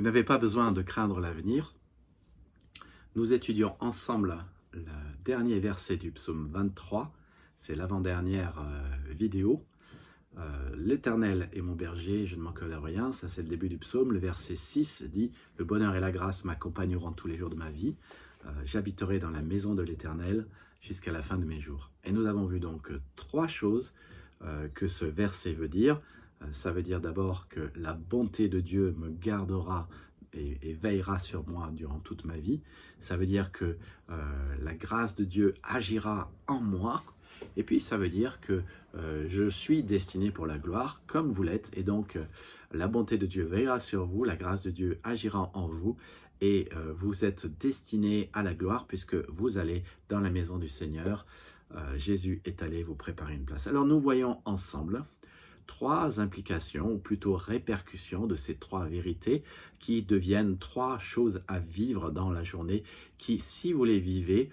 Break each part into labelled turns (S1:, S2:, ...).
S1: Vous n'avez pas besoin de craindre l'avenir. Nous étudions ensemble le dernier verset du psaume 23. C'est l'avant-dernière vidéo. L'Éternel est mon berger, je ne manque de rien. Ça, c'est le début du psaume. Le verset 6 dit « Le bonheur et la grâce m'accompagneront tous les jours de ma vie. J'habiterai dans la maison de l'Éternel jusqu'à la fin de mes jours. » Et nous avons vu donc trois choses que ce verset veut dire. Ça veut dire d'abord que la bonté de Dieu me gardera et veillera sur moi durant toute ma vie. Ça veut dire que la grâce de Dieu agira en moi. Et puis ça veut dire que je suis destiné pour la gloire comme vous l'êtes. Et donc la bonté de Dieu veillera sur vous, la grâce de Dieu agira en vous. Et vous êtes destiné à la gloire puisque vous allez dans la maison du Seigneur. Jésus est allé vous préparer une place. Alors nous voyons ensemble trois implications, ou plutôt répercussions de ces trois vérités qui deviennent trois choses à vivre dans la journée qui, si vous les vivez,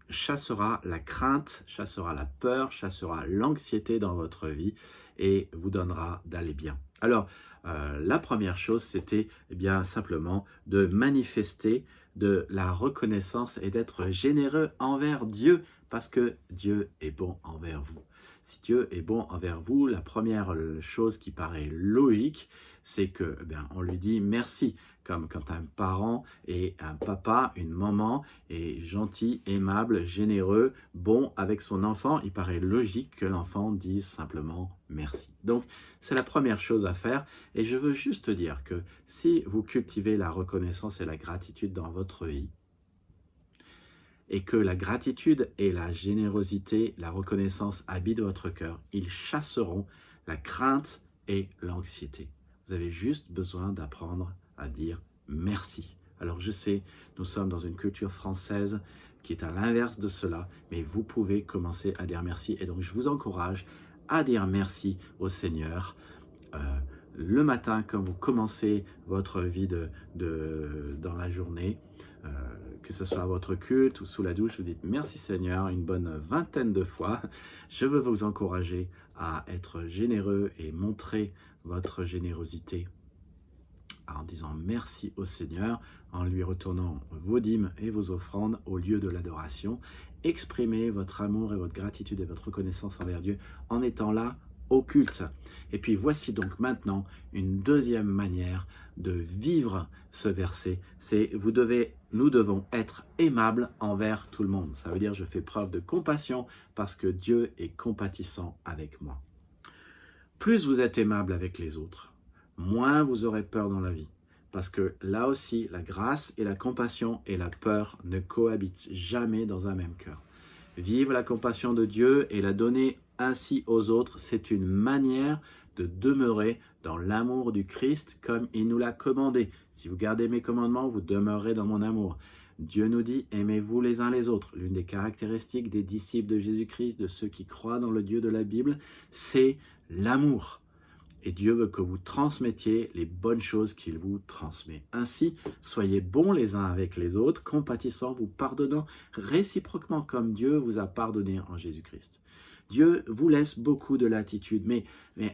S1: chassera la crainte, chassera la peur, chassera l'anxiété dans votre vie et vous donnera d'aller bien. Alors, la première chose, c'était bien simplement de manifester de la reconnaissance et d'être généreux envers Dieu parce que Dieu est bon envers vous. Si Dieu est bon envers vous, la première chose qui paraît logique, c'est que on lui dit merci. Comme quand un parent et un papa, une maman est gentil, aimable, généreux, bon avec son enfant, il paraît logique que l'enfant dise simplement merci. Donc, c'est la première chose à faire. Et je veux juste dire que si vous cultivez la reconnaissance et la gratitude dans votre vie, et que la gratitude et la générosité, la reconnaissance habitent votre cœur, ils chasseront la crainte et l'anxiété. Vous avez juste besoin d'apprendre à dire merci. Alors je sais, nous sommes dans une culture française qui est à l'inverse de cela, mais vous pouvez commencer à dire merci. Et donc je vous encourage à dire merci au Seigneur le matin quand vous commencez votre vie dans la journée. Que ce soit à votre culte ou sous la douche, vous dites merci Seigneur une bonne vingtaine de fois. Je veux vous encourager à être généreux et montrer votre générosité en disant merci au Seigneur, en lui retournant vos dîmes et vos offrandes au lieu de l'adoration. Exprimez votre amour et votre gratitude et votre reconnaissance envers Dieu en étant là au culte. Et puis voici donc maintenant une deuxième manière de vivre ce verset. C'est nous devons être aimables envers tout le monde. Ça veut dire je fais preuve de compassion parce que Dieu est compatissant avec moi. Plus vous êtes aimable avec les autres, moins vous aurez peur dans la vie. Parce que là aussi, la grâce et la compassion et la peur ne cohabitent jamais dans un même cœur. Vivre la compassion de Dieu et la donner ainsi aux autres, c'est une manière de demeurer dans l'amour du Christ comme il nous l'a commandé. Si vous gardez mes commandements, vous demeurerez dans mon amour. Dieu nous dit, aimez-vous les uns les autres. L'une des caractéristiques des disciples de Jésus-Christ, de ceux qui croient dans le Dieu de la Bible, c'est l'amour. Et Dieu veut que vous transmettiez les bonnes choses qu'il vous transmet. Ainsi, soyez bons les uns avec les autres, compatissants, vous pardonnant réciproquement comme Dieu vous a pardonné en Jésus-Christ. Dieu vous laisse beaucoup de latitude, mais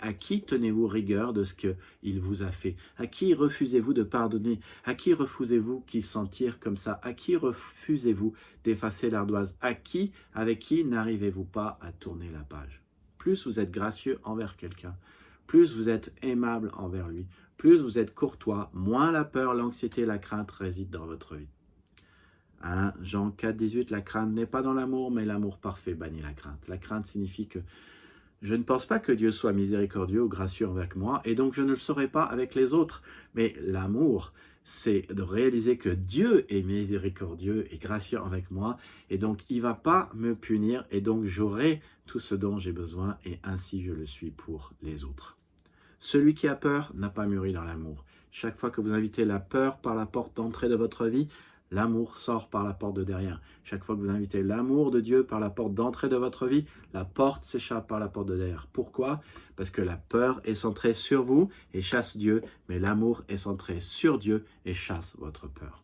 S1: à qui tenez-vous rigueur de ce qu'il vous a fait? À qui refusez-vous de pardonner? À qui refusez-vous qu'il s'en tire comme ça? À qui refusez-vous d'effacer l'ardoise? Avec qui n'arrivez-vous pas à tourner la page? Plus vous êtes gracieux envers quelqu'un, plus vous êtes aimable envers lui, plus vous êtes courtois, moins la peur, l'anxiété et la crainte résident dans votre vie. Jean 4, 18, la crainte n'est pas dans l'amour, mais l'amour parfait bannit la crainte. La crainte signifie que je ne pense pas que Dieu soit miséricordieux ou gracieux avec moi, et donc je ne le serai pas avec les autres. Mais l'amour, c'est de réaliser que Dieu est miséricordieux et gracieux avec moi, et donc il ne va pas me punir, et donc j'aurai tout ce dont j'ai besoin, et ainsi je le suis pour les autres. Celui qui a peur n'a pas mûri dans l'amour. Chaque fois que vous invitez la peur par la porte d'entrée de votre vie, l'amour sort par la porte de derrière. Chaque fois que vous invitez l'amour de Dieu par la porte d'entrée de votre vie, la porte s'échappe par la porte de derrière. Pourquoi? Parce que la peur est centrée sur vous et chasse Dieu, mais l'amour est centré sur Dieu et chasse votre peur.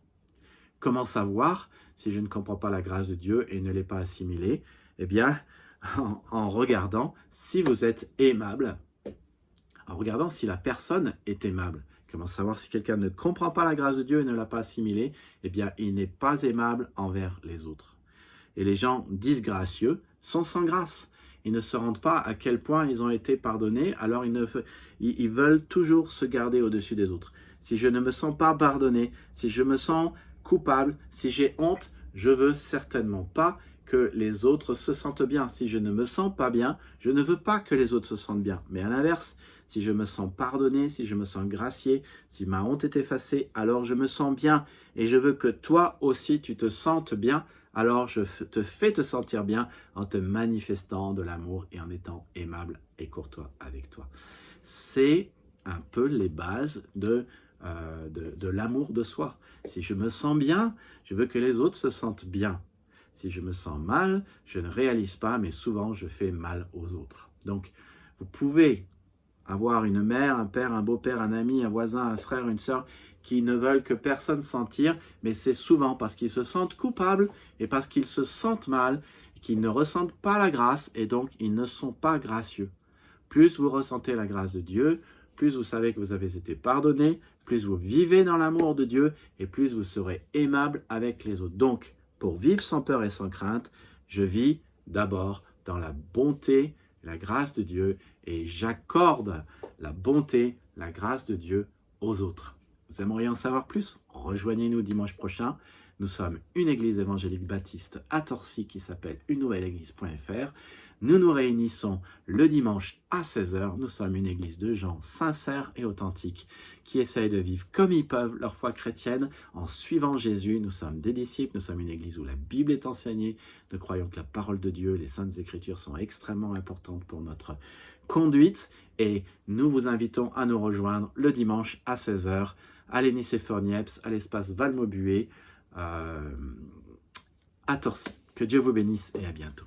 S1: Comment savoir si je ne comprends pas la grâce de Dieu et ne l'ai pas assimilée? Eh bien, en regardant si vous êtes aimable, en regardant si la personne est aimable. Comment savoir si quelqu'un ne comprend pas la grâce de Dieu et ne l'a pas assimilée? Eh bien, il n'est pas aimable envers les autres. Et les gens disgracieux sont sans grâce. Ils ne se rendent pas à quel point ils ont été pardonnés, alors ils veulent toujours se garder au-dessus des autres. Si je ne me sens pas pardonné, si je me sens coupable, si j'ai honte, je veux certainement pas que les autres se sentent bien. Si je ne me sens pas bien, je ne veux pas que les autres se sentent bien. Mais à l'inverse, si je me sens pardonné, si je me sens gracié, si ma honte est effacée, alors je me sens bien. Et je veux que toi aussi tu te sentes bien. Alors je te fais te sentir bien en te manifestant de l'amour et en étant aimable et courtois avec toi. C'est un peu les bases de l'amour de soi. Si je me sens bien, je veux que les autres se sentent bien. Si je me sens mal, je ne réalise pas, mais souvent je fais mal aux autres. Donc, vous pouvez avoir une mère, un père, un beau-père, un ami, un voisin, un frère, une sœur qui ne veulent que personne sentir, mais c'est souvent parce qu'ils se sentent coupables et parce qu'ils se sentent mal, qu'ils ne ressentent pas la grâce et donc ils ne sont pas gracieux. Plus vous ressentez la grâce de Dieu, plus vous savez que vous avez été pardonné, plus vous vivez dans l'amour de Dieu et plus vous serez aimable avec les autres. Donc, pour vivre sans peur et sans crainte, je vis d'abord dans la bonté, la grâce de Dieu et j'accorde la bonté, la grâce de Dieu aux autres. Vous aimeriez en savoir plus? Rejoignez-nous dimanche prochain. Nous sommes une église évangélique baptiste à Torcy qui s'appelle unenouvelleéglise.fr. Nous nous réunissons le dimanche à 16 h. Nous sommes une église de gens sincères et authentiques qui essayent de vivre comme ils peuvent leur foi chrétienne en suivant Jésus. Nous sommes des disciples, nous sommes une église où la Bible est enseignée. Nous croyons que la parole de Dieu, les saintes écritures sont extrêmement importantes pour notre conduite et nous vous invitons à nous rejoindre le dimanche à 16 h à l'Énis-et-Fornieps, à l'espace Valmaubuée, à Torcy. Que Dieu vous bénisse et à bientôt.